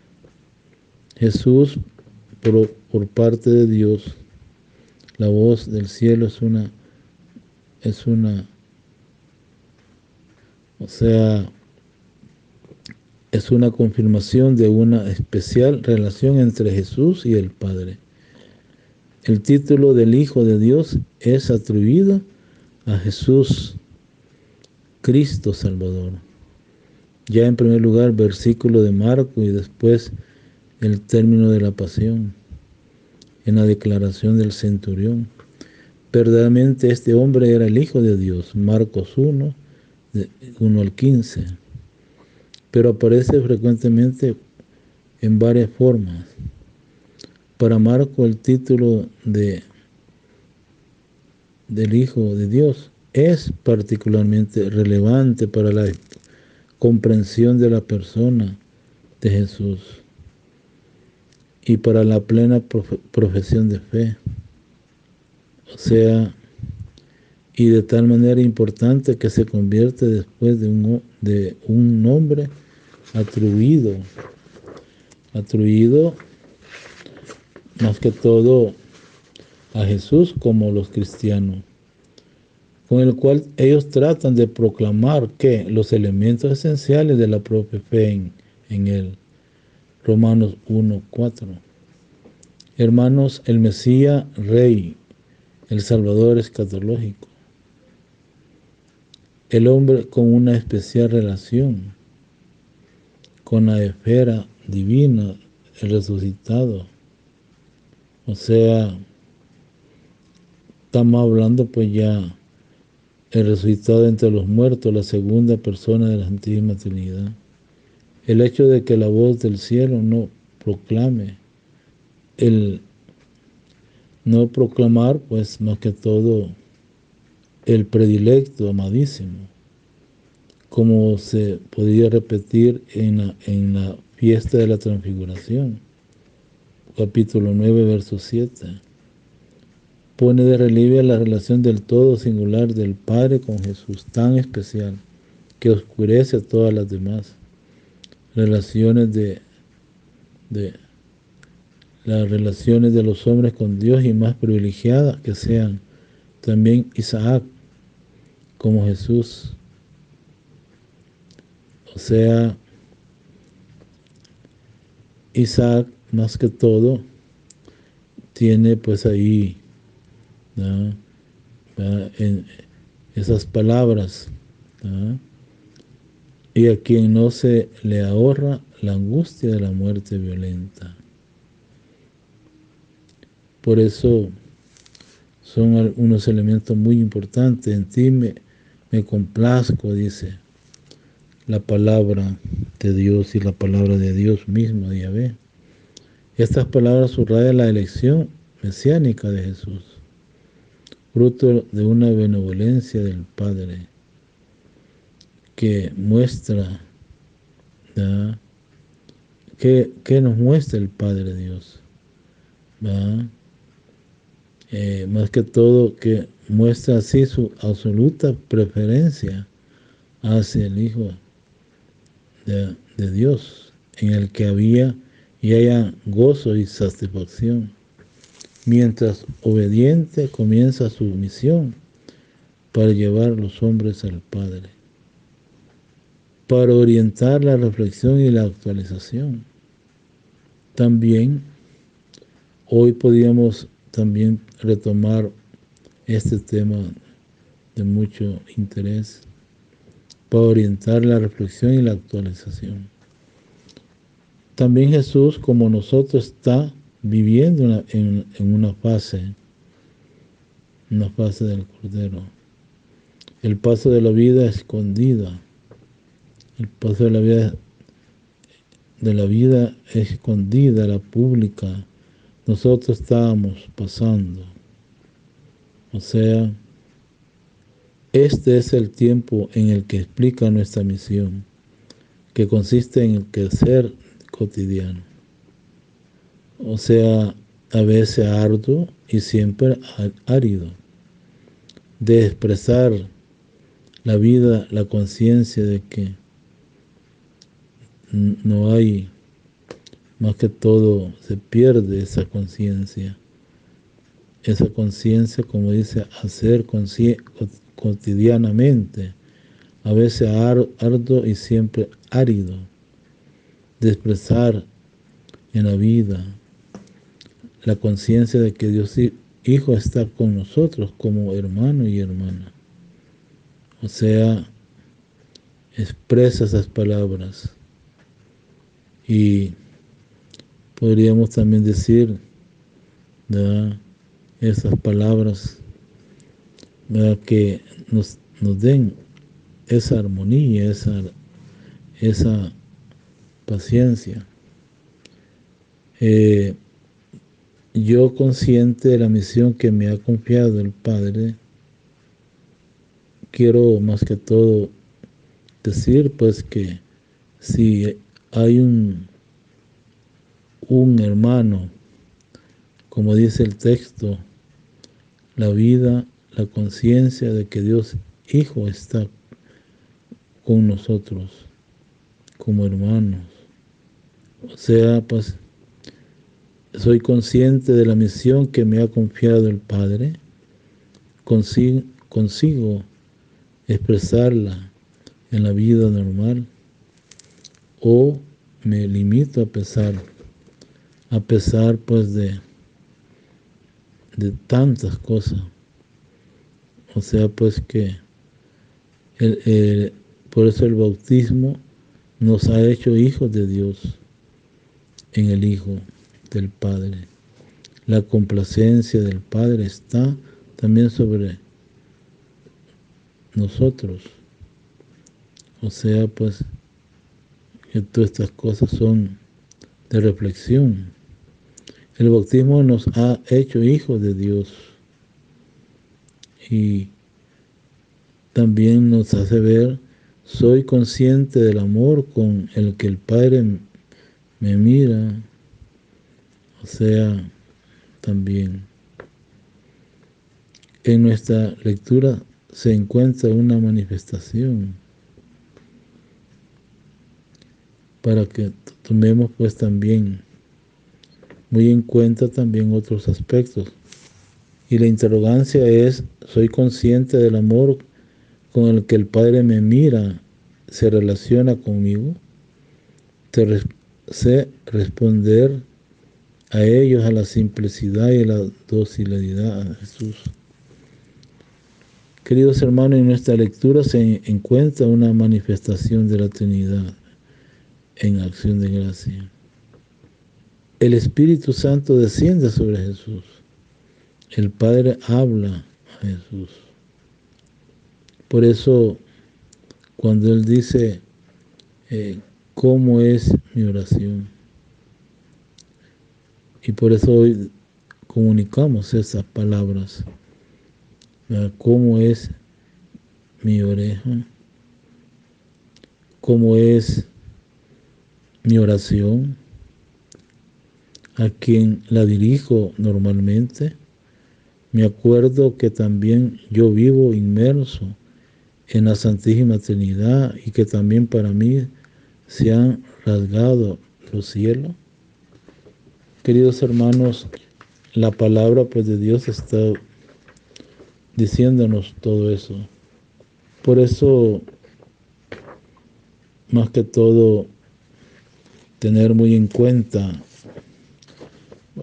Jesús, por parte de Dios, la voz del cielo es una confirmación de una especial relación entre Jesús y el Padre. El título del Hijo de Dios es atribuido a Jesús, Cristo Salvador. Ya en primer lugar, versículo de Marcos y después el término de la pasión, en la declaración del centurión. Verdaderamente este hombre era el Hijo de Dios, Marcos 1, de 1 al 15. Pero aparece frecuentemente en varias formas. Para Marcos el título del Hijo de Dios es particularmente relevante para la comprensión de la persona de Jesús y para la plena profesión de fe. Y de tal manera importante que se convierte después de un nombre atribuido más que todo a Jesús como los cristianos, con el cual ellos tratan de proclamar que los elementos esenciales de la propia fe en Él. Romanos 1:4. Hermanos, el Mesías Rey, el Salvador escatológico, el hombre con una especial relación con la esfera divina, el resucitado. Estamos hablando pues ya el resucitado entre los muertos, la segunda persona de la Santísima Trinidad. El hecho de que la voz del cielo no proclamar pues más que todo el predilecto, amadísimo, como se podría repetir en la fiesta de la transfiguración, capítulo 9, verso 7. Pone de relieve la relación del todo singular del Padre con Jesús, tan especial, que oscurece a todas las demás relaciones las relaciones de los hombres con Dios, y más privilegiadas que sean también Isaac como Jesús. Isaac más que todo tiene pues ahí en esas palabras, y a quien no se le ahorra la angustia de la muerte violenta. Por eso son unos elementos muy importantes. En ti me complazco, dice la palabra de Dios y la palabra de Dios mismo, Yahvé. Estas palabras subrayan la elección mesiánica de Jesús, fruto de una benevolencia del Padre que muestra, que nos muestra el Padre Dios, más que todo que muestra así su absoluta preferencia hacia el Hijo de Dios, en el que había y haya gozo y satisfacción, mientras obediente comienza su misión para llevar a los hombres al Padre, para orientar la reflexión y la actualización. También hoy podríamos también retomar este tema de mucho interés, para orientar la reflexión y la actualización. También Jesús, como nosotros, está viviendo en una fase del Cordero. El paso de la vida escondida, el paso de la vida escondida, la pública, nosotros estábamos pasando. Este es el tiempo en el que explica nuestra misión, que consiste en el quehacer cotidiano. o sea, a veces arduo y siempre árido, de expresar la vida, la conciencia de que no hay, más que todo, se pierde esa conciencia, como dice, hacer cotidianamente, a veces arduo y siempre árido, de expresar en la vida la conciencia de que Dios Hijo está con nosotros como hermano y hermana. O sea, expresa esas palabras. Y podríamos también decir, ¿verdad?, esas palabras, ¿verdad?, que nos den esa armonía, esa paciencia. Yo, consciente de la misión que me ha confiado el Padre, quiero más que todo decir pues que si hay un hermano, como dice el texto, la vida, la conciencia de que Dios Hijo está con nosotros como hermanos. O sea, pues soy consciente de la misión que me ha confiado el Padre, consigo expresarla en la vida normal, o me limito a pesar pues de tantas cosas. O sea, pues que por eso el bautismo nos ha hecho hijos de Dios en el Hijo del Padre. La complacencia del Padre está también sobre nosotros. O sea, pues que todas estas cosas son de reflexión. El bautismo nos ha hecho hijos de Dios y también nos hace ver, soy consciente del amor con el que el Padre me mira. O sea, también en nuestra lectura se encuentra una manifestación para que tomemos pues también muy en cuenta también otros aspectos. Y la interrogancia es, ¿soy consciente del amor con el que el Padre me mira, se relaciona conmigo? Sé responder a ellos, a la simplicidad y a la docilidad a Jesús. Queridos hermanos, en nuestra lectura se encuentra una manifestación de la Trinidad en acción de gracia. El Espíritu Santo desciende sobre Jesús. El Padre habla a Jesús. Por eso, cuando Él dice, ¿cómo es mi oración? Y por eso hoy comunicamos esas palabras. ¿Cómo es mi oreja? ¿Cómo es mi oración? ¿A quien la dirijo normalmente? Me acuerdo que también yo vivo inmerso en la Santísima Trinidad y que también para mí se han rasgado los cielos. Queridos hermanos, la palabra pues de Dios está diciéndonos todo eso. Por eso, más que todo, tener muy en cuenta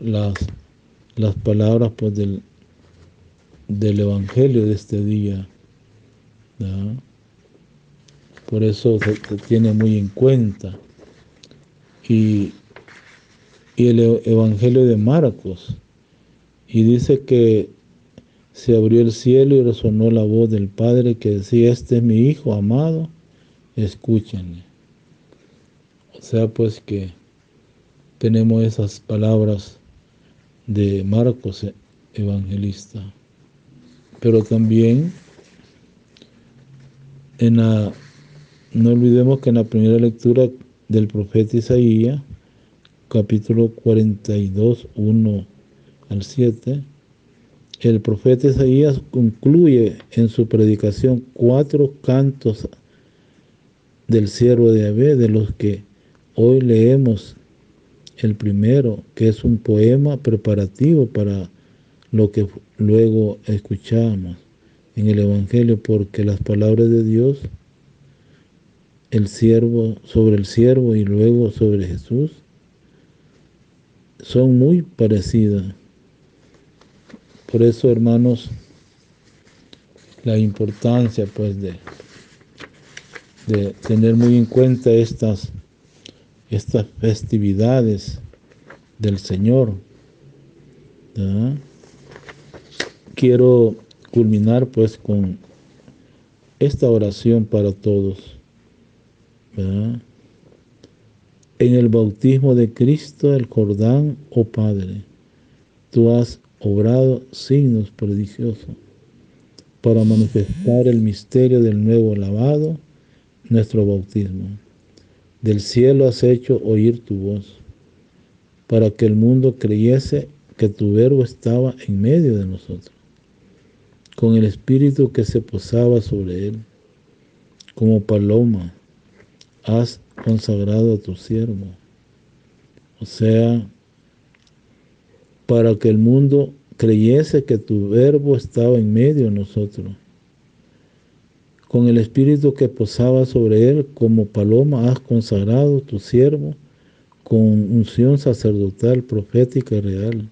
las palabras pues del Evangelio de este día, ¿verdad? Por eso se tiene muy en cuenta. Y el Evangelio de Marcos, y dice que se abrió el cielo y resonó la voz del Padre que decía, este es mi Hijo amado, escúchenle. O sea, pues que tenemos esas palabras de Marcos evangelista. Pero también no olvidemos que en la primera lectura del profeta Isaías, capítulo 42, 1 al 7, el profeta Isaías concluye en su predicación 4 cantos del siervo de Yahvé, de los que hoy leemos el primero, que es un poema preparativo para lo que luego escuchamos en el Evangelio, porque las palabras de Dios, el siervo y luego sobre Jesús, son muy parecidas. Por eso, hermanos, la importancia pues de tener muy en cuenta estas festividades del Señor, ¿verdad? Quiero culminar pues con esta oración para todos, ¿verdad? En el bautismo de Cristo del Jordán, oh Padre, tú has obrado signos prodigiosos para manifestar el misterio del nuevo lavado, nuestro bautismo. Del cielo has hecho oír tu voz, para que el mundo creyese que tu verbo estaba en medio de nosotros, con el Espíritu que se posaba sobre él. Como paloma has consagrado a tu siervo, o sea, para que el mundo creyese que tu verbo estaba en medio de nosotros. Con el Espíritu que posaba sobre él, como paloma has consagrado tu siervo con unción sacerdotal, profética y real.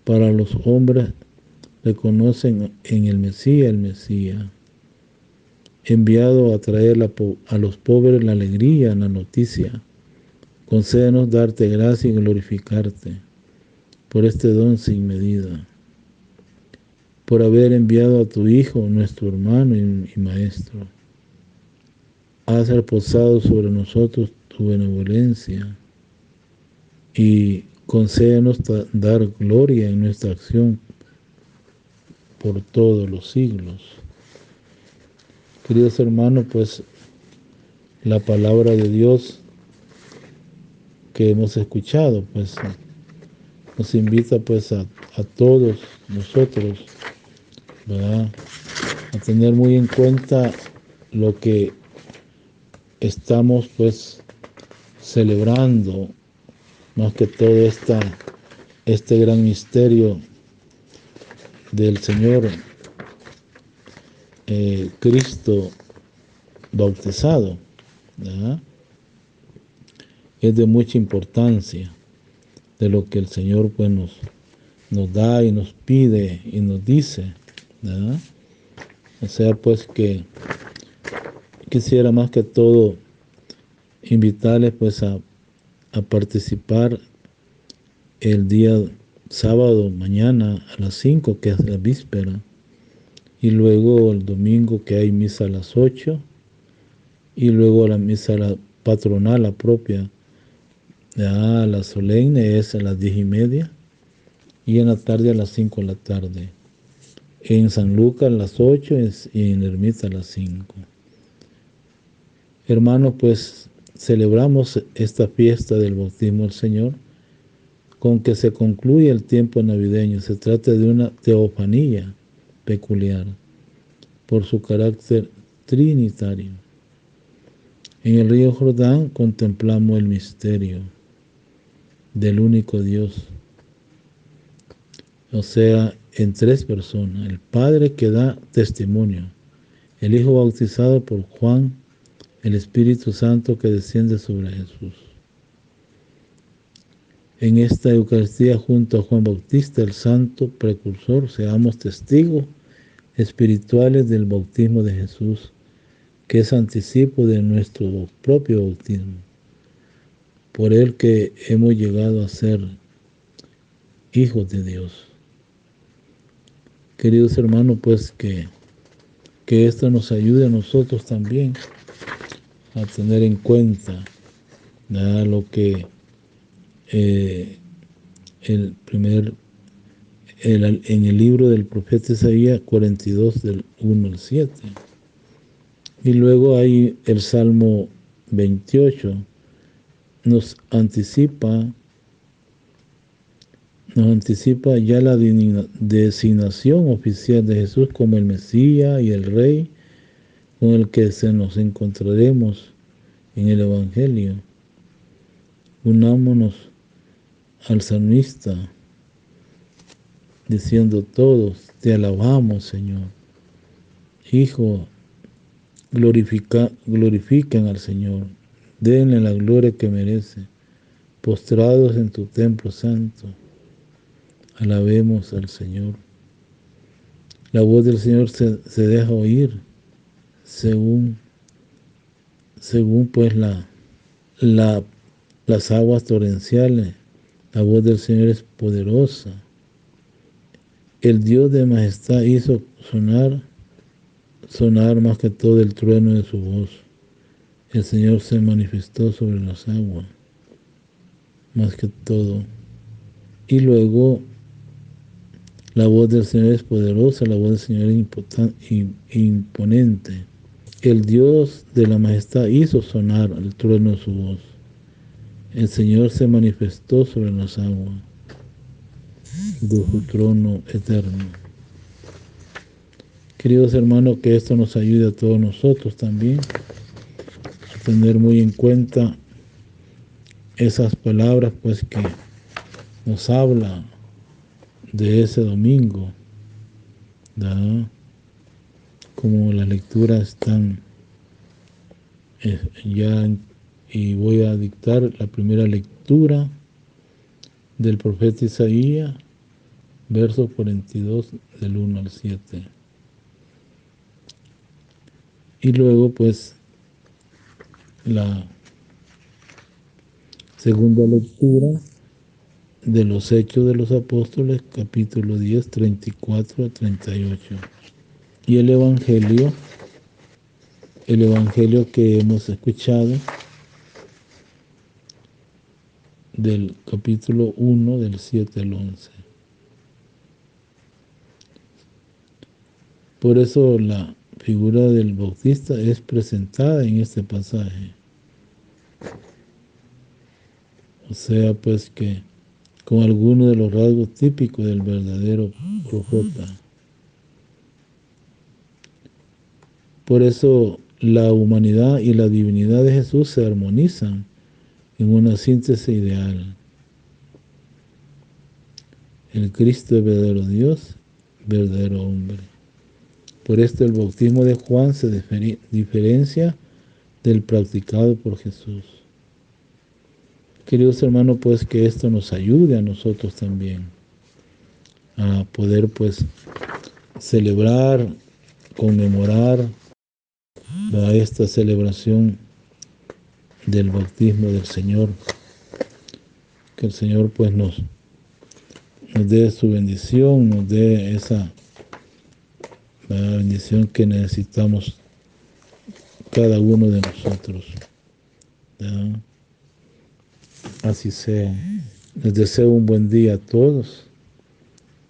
Para los hombres reconocen en el Mesías, enviado a traer a los pobres la alegría, la noticia. Concédenos darte gracia y glorificarte por este don sin medida, por haber enviado a tu Hijo, nuestro hermano y Maestro. Haz reposado sobre nosotros tu benevolencia y concédenos dar gloria en nuestra acción por todos los siglos. Queridos hermanos, pues la palabra de Dios que hemos escuchado, pues nos invita pues a todos nosotros, ¿verdad?, a tener muy en cuenta lo que estamos pues celebrando, más que todo este gran misterio del Señor Cristo bautizado, ¿verdad? Es de mucha importancia de lo que el Señor pues nos da y nos pide y nos dice, ¿verdad? O sea, pues que quisiera más que todo invitarles pues a participar el día sábado, mañana a las 5, que es la víspera, y luego el domingo que hay misa a las 8, y luego la misa patronal, la propia, ya la solemne es a las 10:30, y en la tarde a las 5 de la tarde. En San Lucas a las 8 y en Ermita a las 5. Hermanos, pues celebramos esta fiesta del bautismo del Señor, con que se concluye el tiempo navideño. Se trata de una teofanía peculiar por su carácter trinitario. En el río Jordán contemplamos el misterio del único Dios, o sea, en 3 personas: el Padre que da testimonio, el Hijo bautizado por Juan, el Espíritu Santo que desciende sobre Jesús. En esta Eucaristía, junto a Juan Bautista, el santo precursor, seamos testigos espirituales del bautismo de Jesús, que es anticipo de nuestro propio bautismo, por el que hemos llegado a ser hijos de Dios. Queridos hermanos, pues que esto nos ayude a nosotros también a tener en cuenta nada lo que en el libro del profeta Isaías 42 del 1 al 7. Y luego hay el Salmo 28, nos anticipa ya la designación oficial de Jesús como el Mesías y el Rey con el que nos encontraremos en el Evangelio. Unámonos al salmista diciendo todos: te alabamos, Señor. Hijo, glorifican al Señor, denle la gloria que merece, postrados en tu templo santo. Alabemos al Señor. La voz del Señor se deja oír según pues las aguas torrenciales. La voz del Señor es poderosa. El Dios de majestad hizo sonar más que todo el trueno de su voz. El Señor se manifestó sobre las aguas, más que todo. Y luego, la voz del Señor es poderosa, la voz del Señor es imponente. El Dios de la majestad hizo sonar el trueno de su voz. El Señor se manifestó sobre las aguas de su trono eterno. Queridos hermanos, que esto nos ayude a todos nosotros también a tener muy en cuenta esas palabras pues que nos habla de ese domingo, ¿verdad? Como las lecturas están y voy a dictar la primera lectura del profeta Isaías, versos 42 del 1 al 7. Y luego pues la segunda lectura de los Hechos de los Apóstoles, capítulo 10, 34 a 38. Y el Evangelio que hemos escuchado del capítulo 1, del 7 al 11. Por eso la figura del Bautista es presentada en este pasaje. O sea, pues que con algunos de los rasgos típicos del verdadero profeta. Por eso la humanidad y la divinidad de Jesús se armonizan en una síntesis ideal. El Cristo es verdadero Dios, verdadero hombre. Por esto el bautismo de Juan se diferencia del practicado por Jesús. Queridos hermanos, pues que esto nos ayude a nosotros también a poder pues celebrar, conmemorar esta celebración del bautismo del Señor. Que el Señor pues nos dé su bendición, nos dé esa bendición que necesitamos cada uno de nosotros. ¿Ya? Así sea. Les deseo un buen día a todos,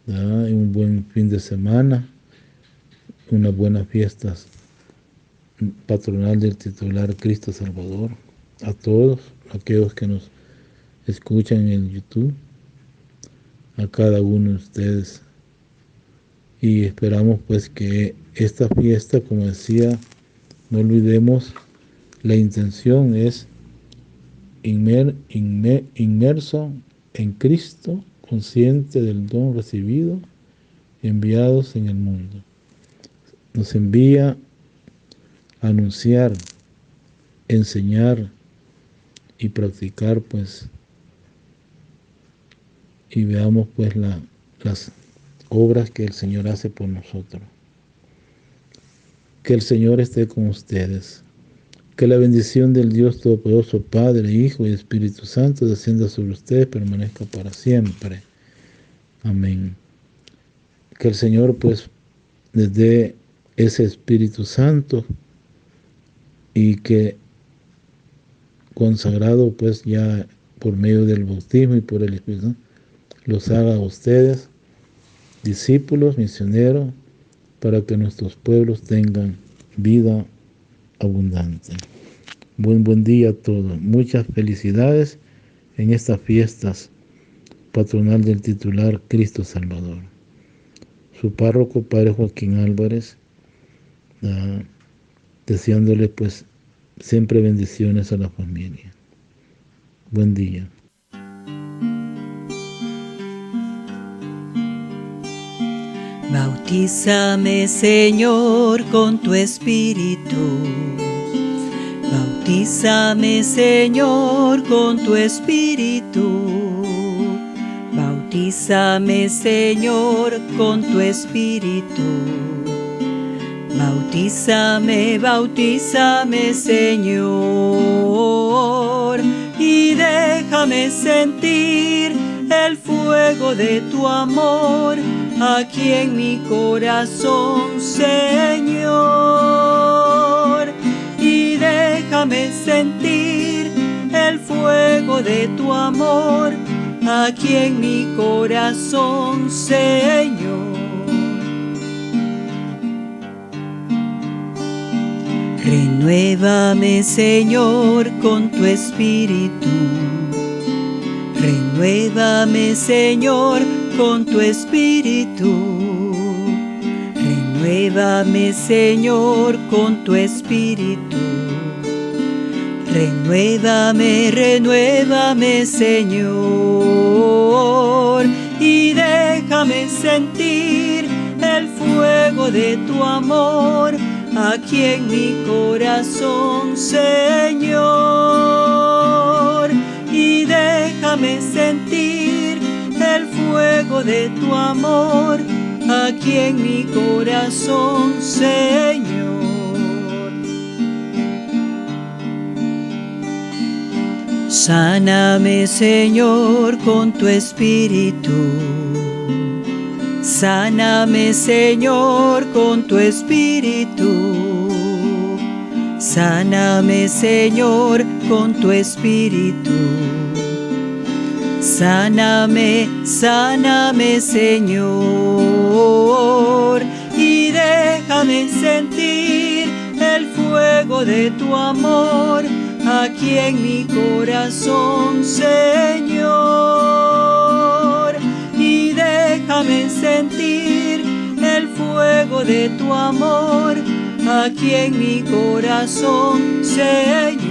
¿ya? Y un buen fin de semana, unas buenas fiestas patronal del titular Cristo Salvador. A todos aquellos que nos escuchan en el YouTube, a cada uno de ustedes. Y esperamos pues que esta fiesta, como decía, no olvidemos, la intención es inmerso en Cristo, consciente del don recibido, enviados en el mundo. Nos envía a anunciar, enseñar y practicar pues, y veamos pues las obras que el Señor hace por nosotros. Que el Señor esté con ustedes. Que la bendición del Dios Todopoderoso, Padre, Hijo y Espíritu Santo descienda sobre ustedes, permanezca para siempre. Amén. Que el Señor pues les dé ese Espíritu Santo y que consagrado pues ya por medio del bautismo y por el Espíritu Santo, los haga a ustedes discípulos, misioneros, para que nuestros pueblos tengan vida abundante. Buen día a todos. Muchas felicidades en estas fiestas patronal del titular Cristo Salvador. Su párroco, Padre Joaquín Álvarez, deseándole pues siempre bendiciones a la familia. Buen día. Bautízame, Señor, con tu Espíritu. Bautízame, Señor, con tu Espíritu. Bautízame, Señor, con tu Espíritu. Bautízame, bautízame, Señor, y déjame sentir el fuego de tu amor aquí en mi corazón, Señor. Y déjame sentir el fuego de tu amor aquí en mi corazón, Señor. Renuévame, Señor, con tu Espíritu. Renuévame, Señor, con tu Espíritu. Renuévame, Señor, con tu Espíritu. Renuévame, renuévame, Señor, y déjame sentir el fuego de tu amor aquí en mi corazón, Señor. Y déjame sentir el fuego de tu amor aquí en mi corazón, Señor. Sáname, Señor, con tu Espíritu. Sáname, Señor, con tu Espíritu. Sáname, Señor, con tu Espíritu. Sáname, sáname, Señor, y déjame sentir el fuego de tu amor aquí en mi corazón, Señor. Y déjame sentir el fuego de tu amor aquí en mi corazón, Señor.